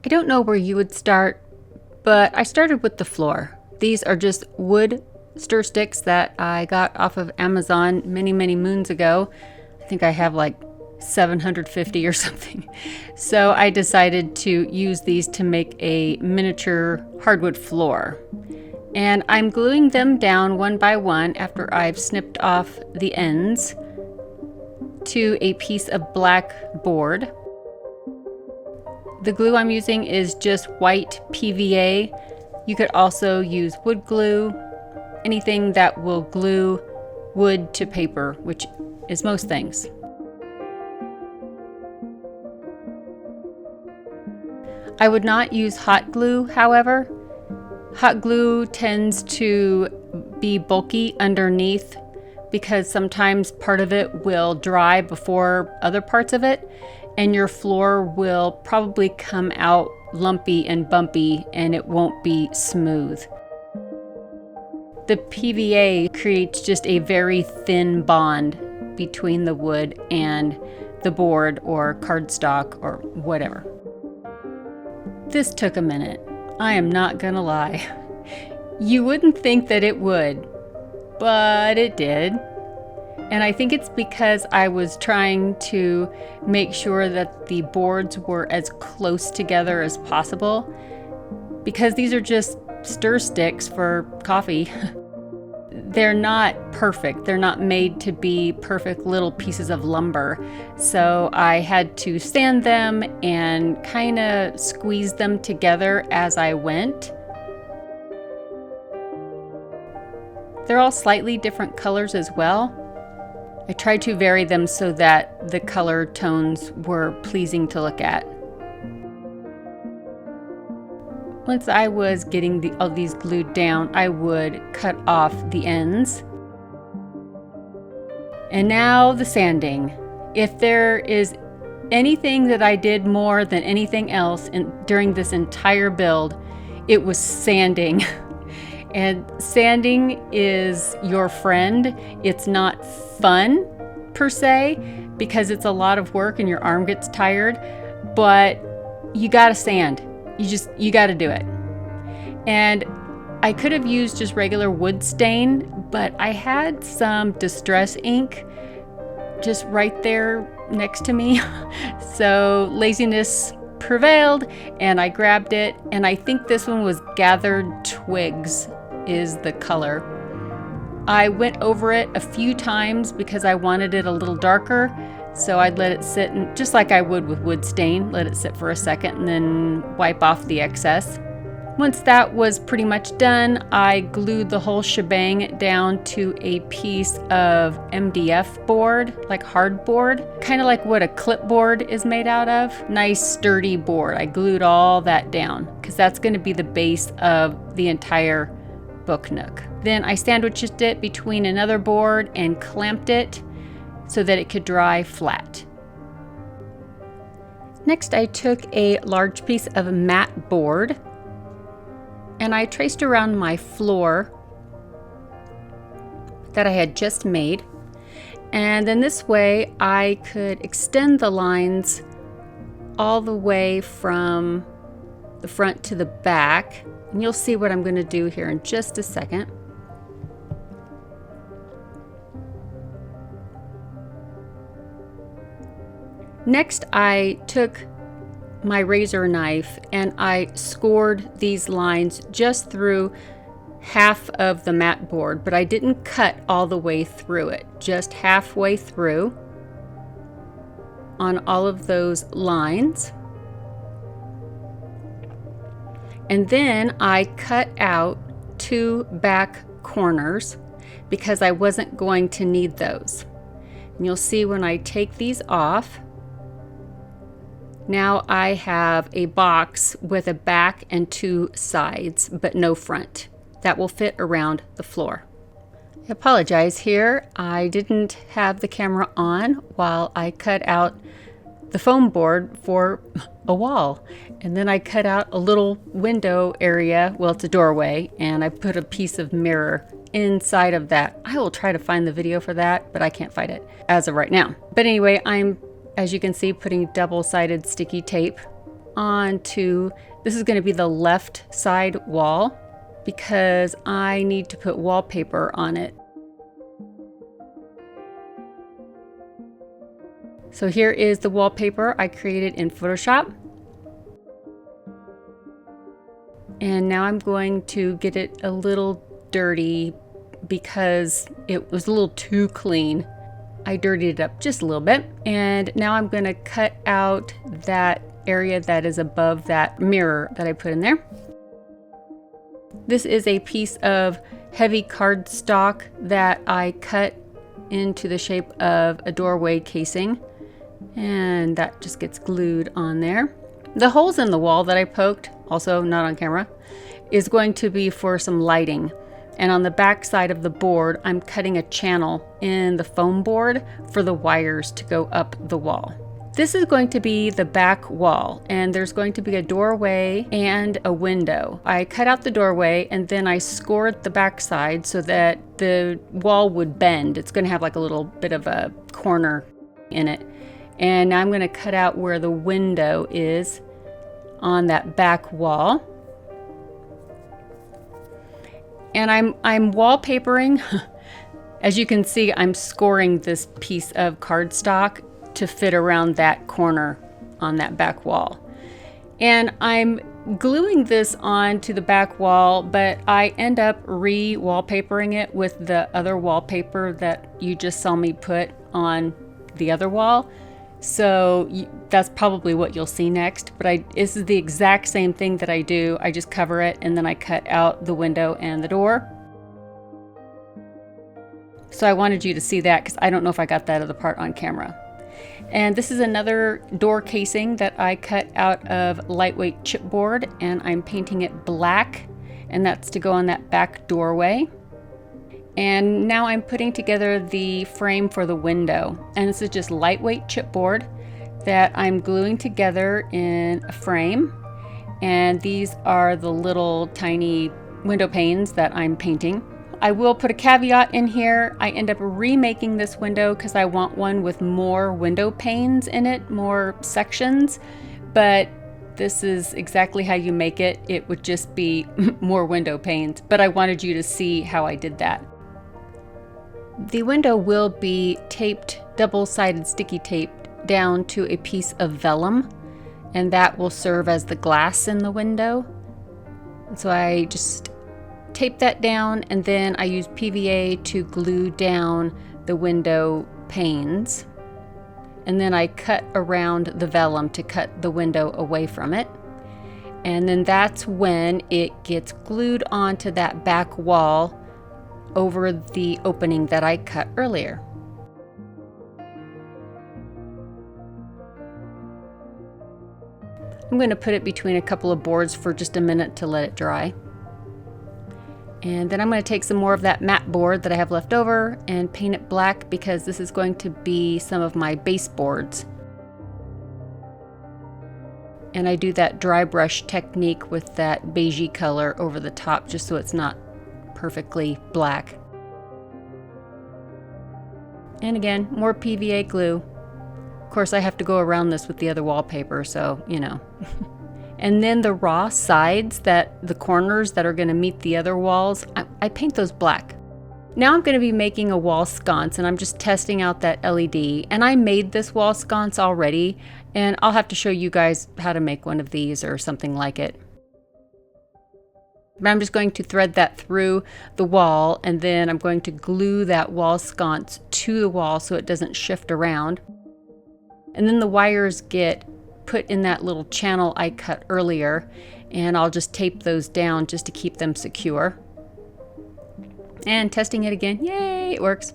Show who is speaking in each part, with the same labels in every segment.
Speaker 1: I don't know where you would start, but I started with the floor. These are just wood stir sticks that I got off of Amazon many moons ago. I think I have like 750 or something. So I decided to use these to make a miniature hardwood floor. And I'm gluing them down one by one after I've snipped off the ends to a piece of black board. The glue I'm using is just white PVA. You could also use wood glue, anything that will glue wood to paper, which is most things. I would not use hot glue, however. Hot glue tends to be bulky underneath because sometimes part of it will dry before other parts of it, and your floor will probably come out lumpy and bumpy and it won't be smooth. The PVA creates just a very thin bond between the wood and the board or cardstock or whatever. This took a minute. I am not gonna lie. You wouldn't think that it would, but it did. And I think it's because I was trying to make sure that the boards were as close together as possible, because these are just stir sticks for coffee. They're not perfect. They're not made to be perfect little pieces of lumber. So I had to sand them and kind of squeeze them together as I went. They're all slightly different colors as well. I tried to vary them so that the color tones were pleasing to look at. Once I was getting all these glued down, I would cut off the ends. And now the sanding. If there is anything that I did more than anything else during this entire build, it was sanding. And sanding is your friend. It's not fun per se because it's a lot of work and your arm gets tired, but you gotta sand. You gotta do it. And I could have used just regular wood stain, but I had some distress ink just right there next to me. So laziness prevailed and I grabbed it, and I think this one was Gathered Twigs is the color. I went over it a few times because I wanted it a little darker. So I'd let it sit, and just like I would with wood stain, let it sit for a second and then wipe off the excess. Once that was pretty much done, I glued the whole shebang down to a piece of MDF board, like hardboard, kind of like what a clipboard is made out of. Nice sturdy board. I glued all that down because that's going to be the base of the entire book nook. Then I sandwiched it between another board and clamped it so that it could dry flat. Next, I took a large piece of matte board and I traced around my floor that I had just made. And then this way I could extend the lines all the way from the front to the back. And you'll see what I'm going to do here in just a second. Next, I took my razor knife and I scored these lines just through half of the mat board, but I didn't cut all the way through it, just halfway through on all of those lines. And then I cut out 2 back corners because I wasn't going to need those. And you'll see when I take these off, now I have a box with a back and 2 sides, but no front. That will fit around the floor. I apologize here. I didn't have the camera on while I cut out the foam board for a wall. And then I cut out a little window area, well, it's a doorway, and I put a piece of mirror inside of that. I will try to find the video for that, but I can't find it as of right now. But anyway, I'm, as you can see, putting double-sided sticky tape on to, this is going to be the left side wall because I need to put wallpaper on it. So here is the wallpaper I created in Photoshop. And now I'm going to get it a little dirty because it was a little too clean. I dirtied it up just a little bit. And now I'm going to cut out that area that is above that mirror that I put in there. This is a piece of heavy cardstock that I cut into the shape of a doorway casing. And that just gets glued on there. The holes in the wall that I poked, also not on camera, is going to be for some lighting. And on the back side of the board, I'm cutting a channel in the foam board for the wires to go up the wall. This is going to be the back wall, and there's going to be a doorway and a window. I cut out the doorway and then I scored the back side so that the wall would bend. It's going to have like a little bit of a corner in it. And now I'm going to cut out where the window is on that back wall. And I'm wallpapering. As you can see, I'm scoring this piece of cardstock to fit around that corner on that back wall. And I'm gluing this onto the back wall, but I end up re-wallpapering it with the other wallpaper that you just saw me put on the other wall. So that's probably what you'll see next, but this is the exact same thing that I do. I just cover it and then I cut out the window and the door. So I wanted you to see that because I don't know if I got that other part on camera. And this is another door casing that I cut out of lightweight chipboard, and I'm painting it black, and that's to go on that back doorway. And now I'm putting together the frame for the window. And this is just lightweight chipboard that I'm gluing together in a frame. And these are the little tiny window panes that I'm painting. I will put a caveat in here. I end up remaking this window because I want one with more window panes in it, more sections. But this is exactly how you make it. It would just be more window panes. But I wanted you to see how I did that. The window will be taped, double-sided sticky tape down to a piece of vellum, and that will serve as the glass in the window. And so I just tape that down, and then I use PVA to glue down the window panes. And then I cut around the vellum to cut the window away from it. And then that's when it gets glued onto that back wall over the opening that I cut earlier. I'm going to put it between a couple of boards for just a minute to let it dry. And then I'm going to take some more of that matte board that I have left over and paint it black because this is going to be some of my baseboards. And I do that dry brush technique with that beigey color over the top just so it's not perfectly black. And again, more PVA glue. Of course, I have to go around this with the other wallpaper, so you know. And then the raw sides, the corners that are going to meet the other walls, I paint those black. Now I'm going to be making a wall sconce, and I'm just testing out that LED. And I made this wall sconce already, and I'll have to show you guys how to make one of these or something like it. But I'm just going to thread that through the wall, and then I'm going to glue that wall sconce to the wall so it doesn't shift around. And then the wires get put in that little channel I cut earlier, and I'll just tape those down just to keep them secure. And testing it again, yay, it works.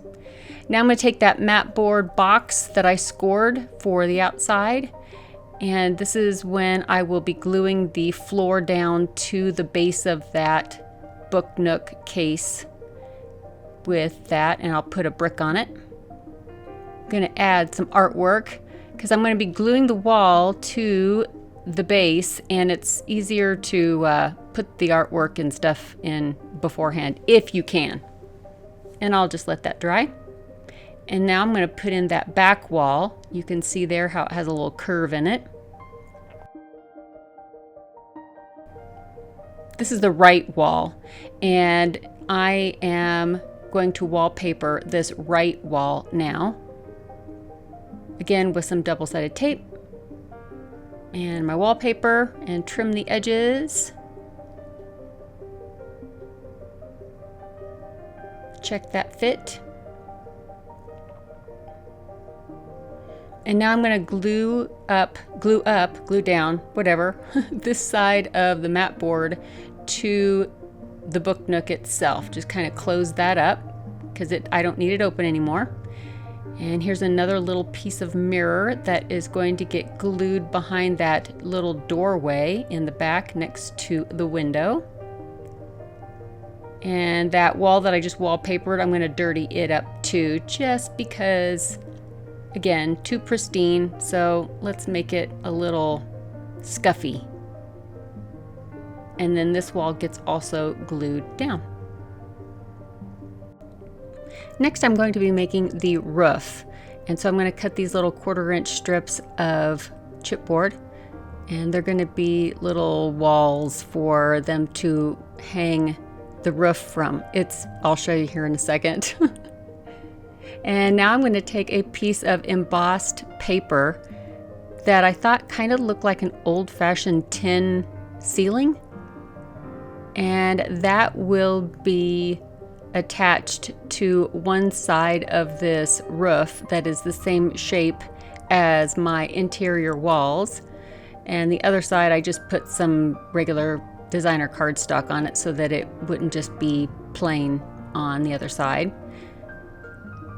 Speaker 1: Now I'm going to take that matte board box that I scored for the outside, and this is when I will be gluing the floor down to the base of that book NOOK case with that, and I'll put a brick on it. I'm going to add some artwork because I'm going to be gluing the wall to the base, and it's easier to put the artwork and stuff in beforehand if you can. And I'll just let that dry. And now I'm going to put in that back wall. You can see there how it has a little curve in it. this is the right wall, and I am going to wallpaper this right wall now. Again, with some double-sided tape and my wallpaper, and trim the edges. Check that fit. And now I'm going to glue down, whatever, this side of the mat board to the book nook itself. Just kind of close that up because I don't need it open anymore. And here's another little piece of mirror that is going to get glued behind that little doorway in the back next to the window. And that wall that I just wallpapered, I'm going to dirty it up too, just because, again, too pristine. So let's make it a little scuffy. And then this wall gets also glued down. Next, I'm going to be making the roof. And so I'm going to cut these little 1/4-inch strips of chipboard, and they're going to be little walls for them to hang the roof from. I'll show you here in a second. And now I'm going to take a piece of embossed paper that I thought kind of looked like an old-fashioned tin ceiling, and that will be attached to one side of this roof that is the same shape as my interior walls, and the other side I just put some regular designer cardstock on it so that it wouldn't just be plain on the other side.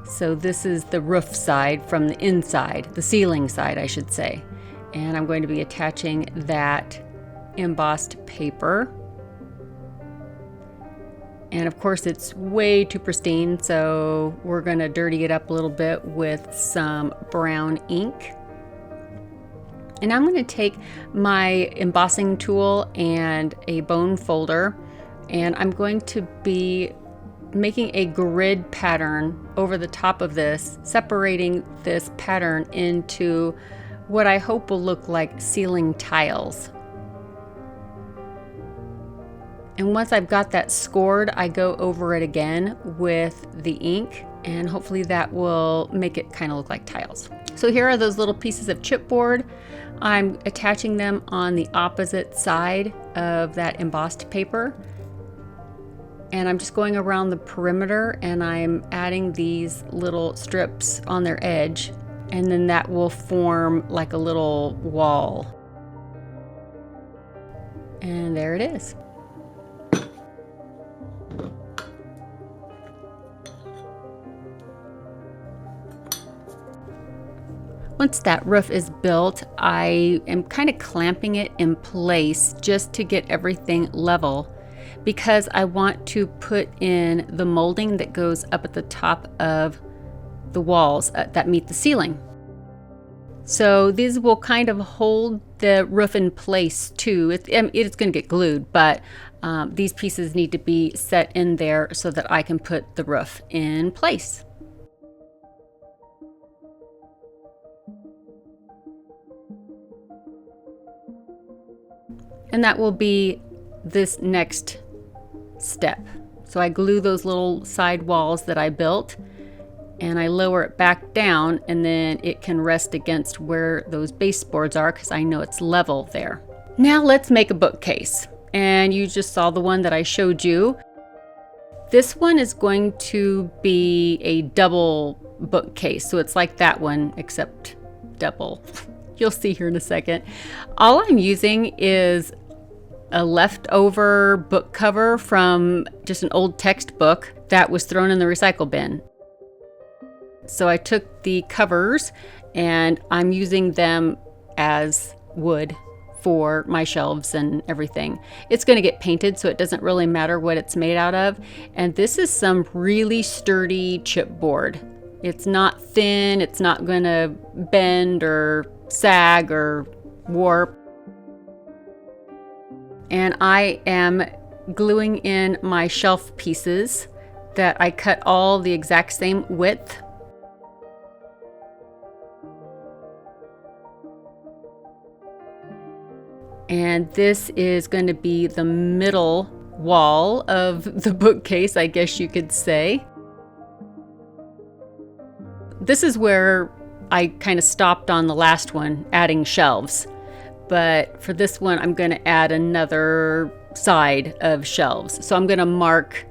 Speaker 1: So this is the roof side from the inside, the ceiling side I should say, and I'm going to be attaching that embossed paper. And of course it's way too pristine, so we're going to dirty it up a little bit with some brown ink. And I'm going to take my embossing tool and a bone folder, and I'm going to be making a grid pattern over the top of this, separating this pattern into what I hope will look like ceiling tiles. And once I've got that scored, I go over it again with the ink, and hopefully that will make it kind of look like tiles. So here are those little pieces of chipboard. I'm attaching them on the opposite side of that embossed paper. And I'm just going around the perimeter, and I'm adding these little strips on their edge, and then that will form like a little wall. And there it is. Once that roof is built, I am kind of clamping it in place just to get everything level, because I want to put in the molding that goes up at the top of the walls that meet the ceiling. So these will kind of hold the roof in place too. It's going to get glued, but these pieces need to be set in there so that I can put the roof in place. And that will be this next step. So I glue those little side walls that I built, and I lower it back down, and then it can rest against where those baseboards are because I know it's level there. Now let's make a bookcase. And you just saw the one that I showed you. This one is going to be a double bookcase. So it's like that one, except double. You'll see here in a second. All I'm using is a leftover book cover from just an old textbook that was thrown in the recycle bin. So I took the covers and I'm using them as wood for my shelves and everything. It's going to get painted, so it doesn't really matter what it's made out of. And this is some really sturdy chipboard. It's not thin, it's not going to bend or sag or warp. And I am gluing in my shelf pieces that I cut all the exact same width. And this is going to be the middle wall of the bookcase, I guess you could say. This is where I kind of stopped on the last one, adding shelves. But for this one, I'm going to add another side of shelves. So I'm going to mark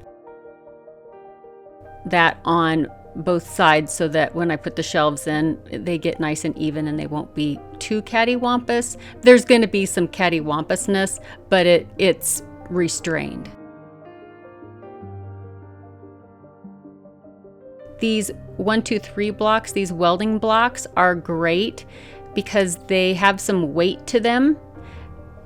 Speaker 1: that on both sides so that when I put the shelves in, they get nice and even and they won't be too cattywampus. There's going to be some cattywampusness, but it's restrained. These 1, 2, 3 blocks, these welding blocks are great because they have some weight to them,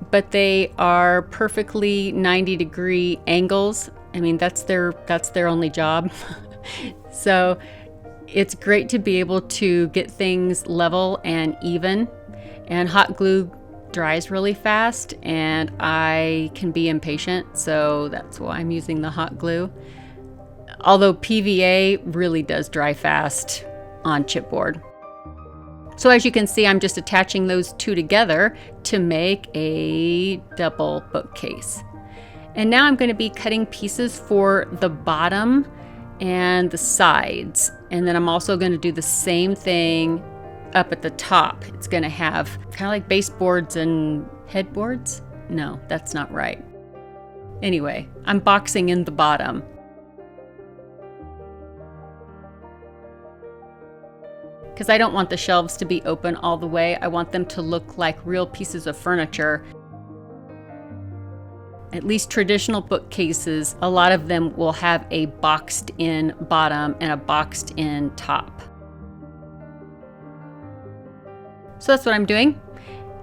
Speaker 1: but they are perfectly 90-degree angles. I mean, that's their only job. So it's great to be able to get things level and even. And hot glue dries really fast and I can be impatient, so that's why I'm using the hot glue. Although PVA really does dry fast on chipboard. So as you can see, I'm just attaching those two together to make a double bookcase. And now I'm going to be cutting pieces for the bottom and the sides. And then I'm also going to do the same thing up at the top. It's going to have kind of like baseboards and headboards. No, that's not right. Anyway, I'm boxing in the bottom. Because I don't want the shelves to be open all the way. I want them to look like real pieces of furniture. At least traditional bookcases, a lot of them will have a boxed in bottom and a boxed in top. So that's what I'm doing.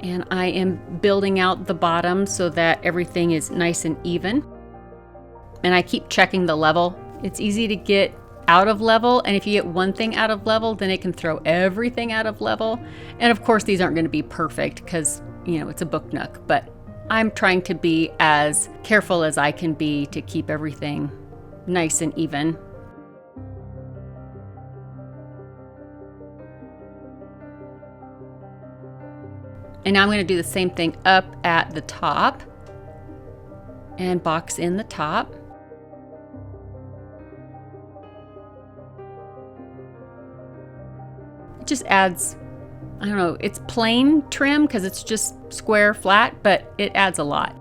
Speaker 1: And I am building out the bottom so that everything is nice and even. And I keep checking the level. It's easy to get out of level, and if you get one thing out of level, then it can throw everything out of level. And of course these aren't going to be perfect because, you know, it's a book nook, but I'm trying to be as careful as I can be to keep everything nice and even. And now I'm going to do the same thing up at the top and box in the top. It just adds, I don't know, it's plain trim because it's just square flat, but it adds a lot.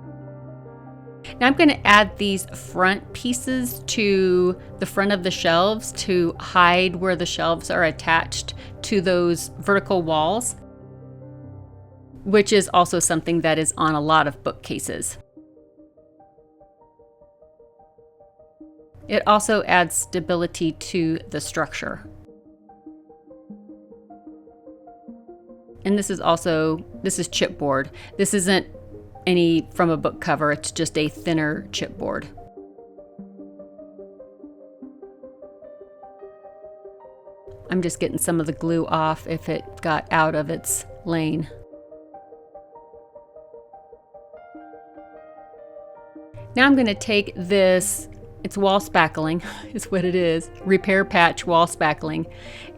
Speaker 1: Now I'm going to add these front pieces to the front of the shelves to hide where the shelves are attached to those vertical walls, which is also something that is on a lot of bookcases. It also adds stability to the structure. And this is chipboard. This isn't any from a book cover, it's just a thinner chipboard. I'm just getting some of the glue off if it got out of its lane. Now I'm going to take this, it's wall spackling, is what it is, repair patch wall spackling,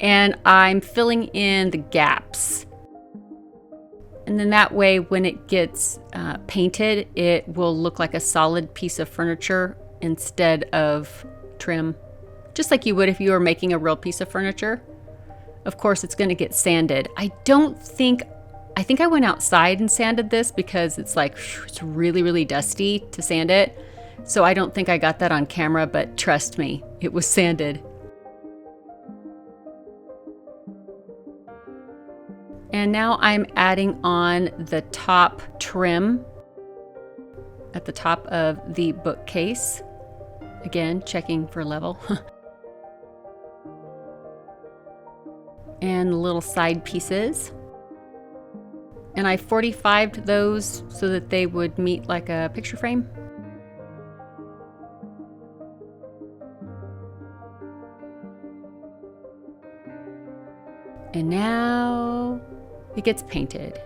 Speaker 1: and I'm filling in the gaps. And then that way, when it gets painted, it will look like a solid piece of furniture instead of trim. Just like you would if you were making a real piece of furniture. Of course, it's going to get sanded. I think I went outside and sanded this because it's like, it's really, really dusty to sand it. So I don't think I got that on camera, but trust me, it was sanded. And now I'm adding on the top trim at the top of the bookcase. Again, checking for level. And the little side pieces. And I 45'd those so that they would meet like a picture frame. And now it gets painted.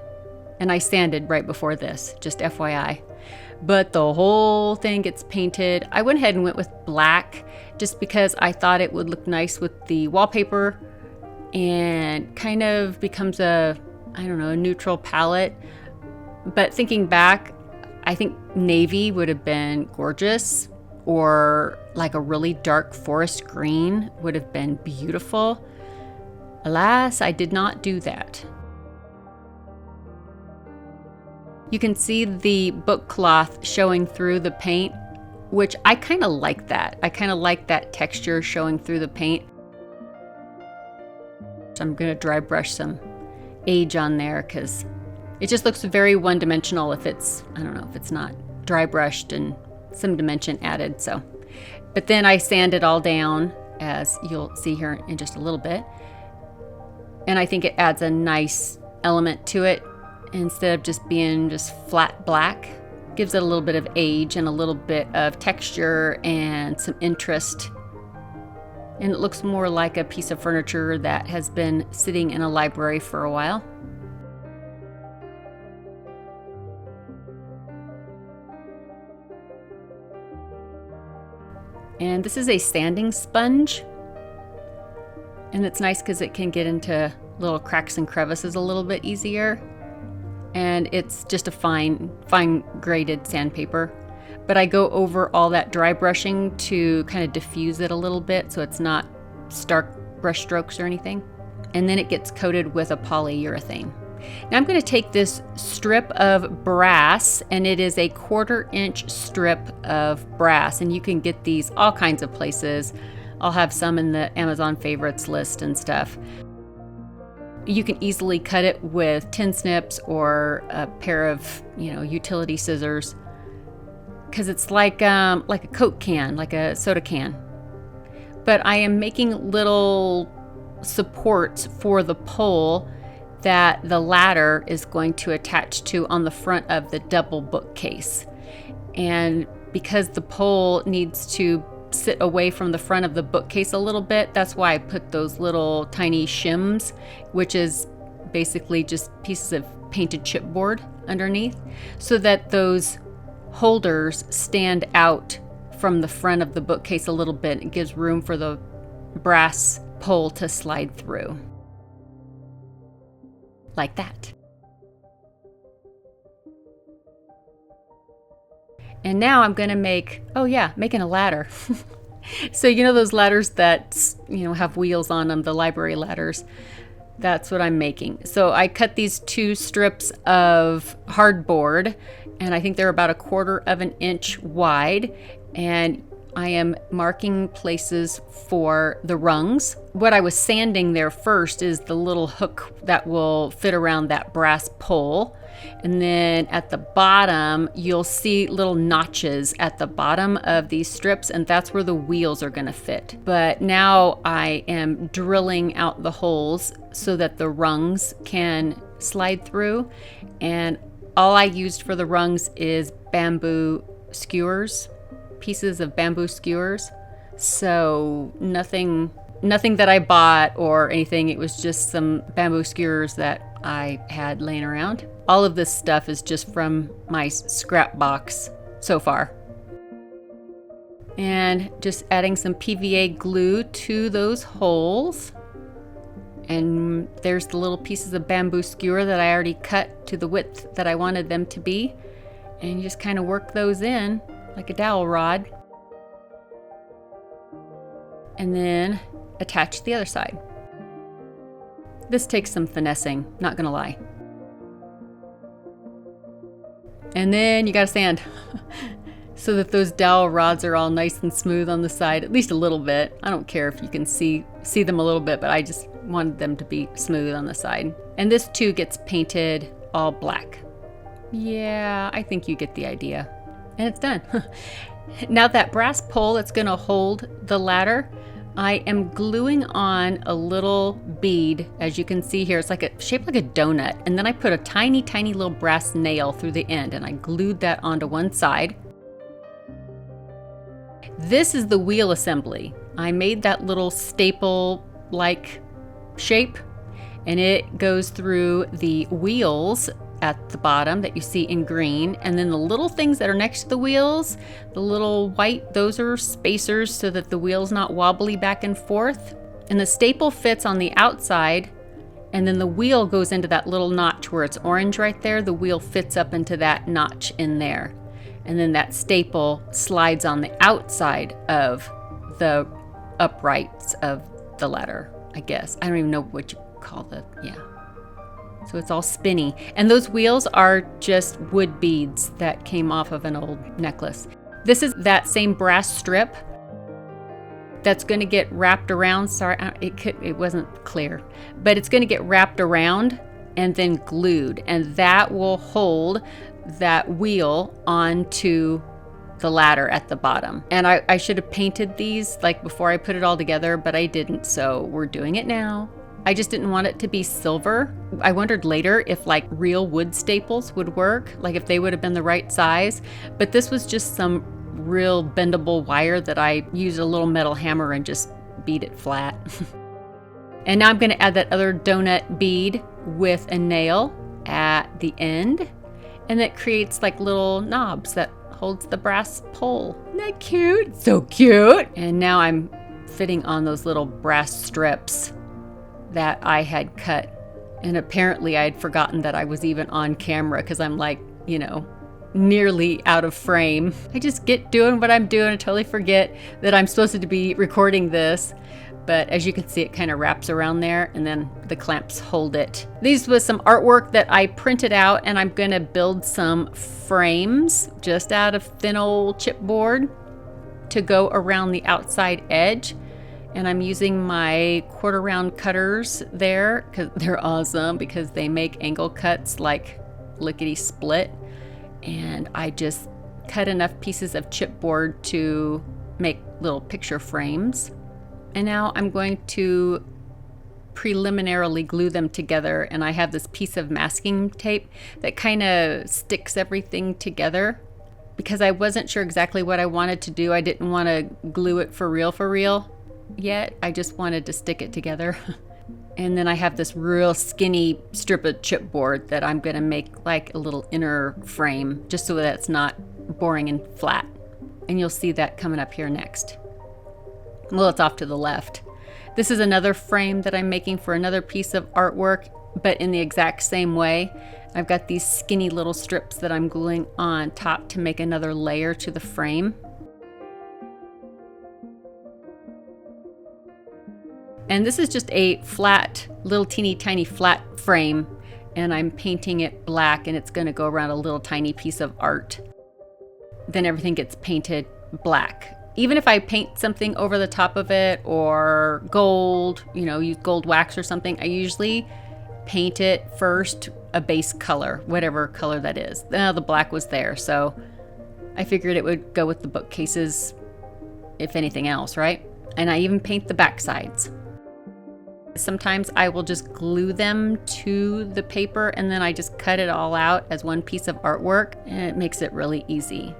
Speaker 1: And I sanded right before this, just FYI. But the whole thing gets painted. I went ahead and went with black just because I thought it would look nice with the wallpaper and kind of becomes a, I don't know, a neutral palette. But thinking back, I think navy would have been gorgeous, or like a really dark forest green would have been beautiful. Alas, I did not do that. You can see the book cloth showing through the paint, which I kind of like that. I kind of like that texture showing through the paint. So I'm going to dry brush some age on there because it just looks very one-dimensional if it's, I don't know, if it's not dry brushed and some dimension added. So, but then I sand it all down, as you'll see here in just a little bit. And I think it adds a nice element to it instead of just being just flat black. Gives it a little bit of age and a little bit of texture and some interest. And it looks more like a piece of furniture that has been sitting in a library for a while. And this is a sanding sponge. And it's nice because it can get into little cracks and crevices a little bit easier. And it's just a fine graded sandpaper. But I go over all that dry brushing to kind of diffuse it a little bit so it's not stark brush strokes or anything. And then it gets coated with a polyurethane. Now I'm going to take this strip of brass, and it is a 1/4 inch strip of brass, and you can get these all kinds of places. I'll have some in the Amazon favorites list and stuff. You can easily cut it with tin snips or a pair of, utility scissors, because it's like a Coke can, like a soda can. But I am making little supports for the pole that the ladder is going to attach to on the front of the double bookcase. And because the pole needs to sit away from the front of the bookcase a little bit, that's why I put those little tiny shims, which is basically just pieces of painted chipboard underneath, so that those holders stand out from the front of the bookcase a little bit. It gives room for the brass pole to slide through. Like that. And now I'm going to making a ladder. So those ladders that, have wheels on them, the library ladders. That's what I'm making. So I cut these 2 strips of hardboard, and I think they're about 1/4 inch wide. And I am marking places for the rungs. What I was sanding there first is the little hook that will fit around that brass pole. And then at the bottom, you'll see little notches at the bottom of these strips, and that's where the wheels are going to fit. But now I am drilling out the holes so that the rungs can slide through. And all I used for the rungs is bamboo skewers. Pieces of bamboo skewers. So nothing that I bought or anything. It was just some bamboo skewers that I had laying around. All of this stuff is just from my scrap box so far. And just adding some PVA glue to those holes. And there's the little pieces of bamboo skewer that I already cut to the width that I wanted them to be. And you just kind of work those in like a dowel rod, and then attach the other side. This takes some finessing, not gonna lie. And then you gotta sand so that those dowel rods are all nice and smooth on the side, at least a little bit. I don't care if you can see them a little bit, but I just wanted them to be smooth on the side. And this too gets painted all black. Yeah, I think you get the idea. And it's done. Now that brass pole that's going to hold the ladder, I am gluing on a little bead. As you can see here, it's shaped like a donut. And then I put a tiny, tiny little brass nail through the end, and I glued that onto one side. This is the wheel assembly. I made that little staple-like shape, and it goes through the wheels at the bottom that you see in green, and then the little things that are next to the wheels, the little white, those are spacers so that the wheel's not wobbly back and forth. And the staple fits on the outside, And then the wheel goes into that little notch where it's orange right there. The wheel fits up into that notch in there. And then that staple slides on the outside of the uprights of the letter, I guess. I don't even know what you call the, yeah. So it's all spinny. And those wheels are just wood beads that came off of an old necklace. This is that same brass strip that's going to get wrapped around. Sorry, it wasn't clear, but it's going to get wrapped around and then glued, and that will hold that wheel onto the ladder at the bottom. And I should have painted these like before I put it all together, but I didn't, so we're doing it now. I just didn't want it to be silver. I wondered later if like real wood staples would work, like if they would have been the right size, but this was just some real bendable wire that I used a little metal hammer and just beat it flat. And now I'm going to add that other donut bead with a nail at the end, and that creates like little knobs that holds the brass pole. Isn't that cute? So cute. And now I'm fitting on those little brass strips that I had cut, and apparently I had forgotten that I was even on camera because I'm like, you know, nearly out of frame. I just get doing what I'm doing and totally forget that I'm supposed to be recording this. But as you can see, it kind of wraps around there and then the clamps hold it. These was some artwork that I printed out, and I'm gonna build some frames just out of thin old chipboard to go around the outside edge. And I'm using my 1/4 round cutters there because they're awesome, because they make angle cuts like lickety split. And I just cut enough pieces of chipboard to make little picture frames. And now I'm going to preliminarily glue them together, and I have this piece of masking tape that kind of sticks everything together because I wasn't sure exactly what I wanted to do. I didn't want to glue it for real yet. I just wanted to stick it together. And then I have this real skinny strip of chipboard that I'm gonna make like a little inner frame just so that it's not boring and flat. And you'll see that coming up here next. Well, it's off to the left. This is another frame that I'm making for another piece of artwork, but in the exact same way. I've got these skinny little strips that I'm gluing on top to make another layer to the frame. And this is just a flat, little teeny tiny flat frame, and I'm painting it black, and it's gonna go around a little tiny piece of art. Then everything gets painted black. Even if I paint something over the top of it or gold, you know, use gold wax or something, I usually paint it first a base color, whatever color that is. The black was there, so I figured it would go with the bookcases, if anything else, right? And I even paint the back sides. Sometimes I will just glue them to the paper and then I just cut it all out as one piece of artwork, and it makes it really easy.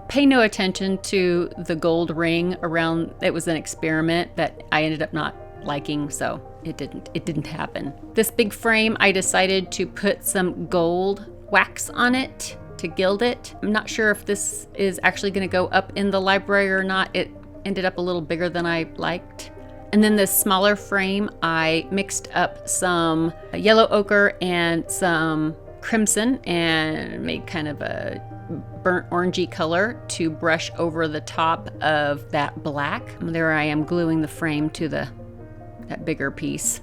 Speaker 1: Pay no attention to the gold ring around. It was an experiment that I ended up not liking, so it didn't happen. This big frame, I decided to put some gold wax on it to gild it. I'm not sure if this is actually going to go up in the library or not. It ended up a little bigger than I liked. And then this smaller frame, I mixed up some yellow ochre and some crimson and made kind of a burnt orangey color to brush over the top of that black. There I am gluing the frame to that bigger piece.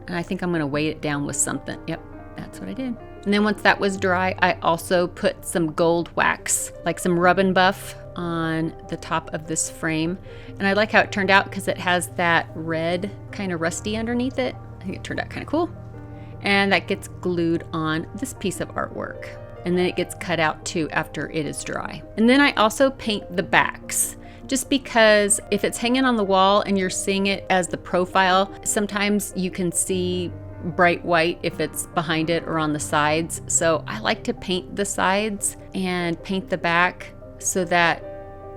Speaker 1: And I think I'm gonna weight it down with something. Yep, that's what I did. And then once that was dry, I also put some gold wax, like some rub and buff, on the top of this frame. And I like how it turned out because it has that red kind of rusty underneath it. I think it turned out kind of cool. And that gets glued on this piece of artwork. And then it gets cut out too after it is dry. And then I also paint the backs, just because if it's hanging on the wall and you're seeing it as the profile, sometimes you can see bright white if it's behind it or on the sides. So I like to paint the sides and paint the back so that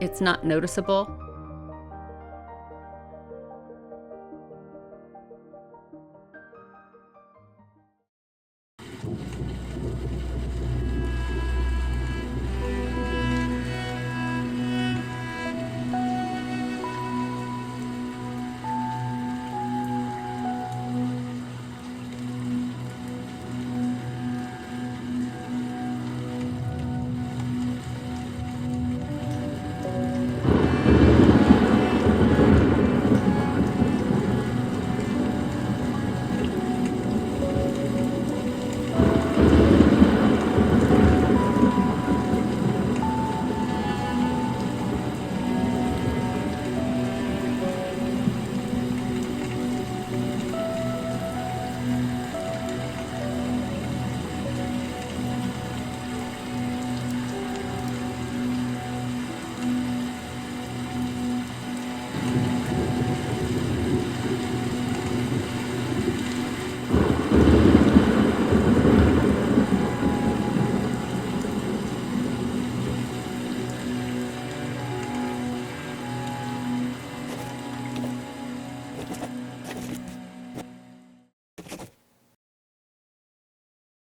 Speaker 1: it's not noticeable.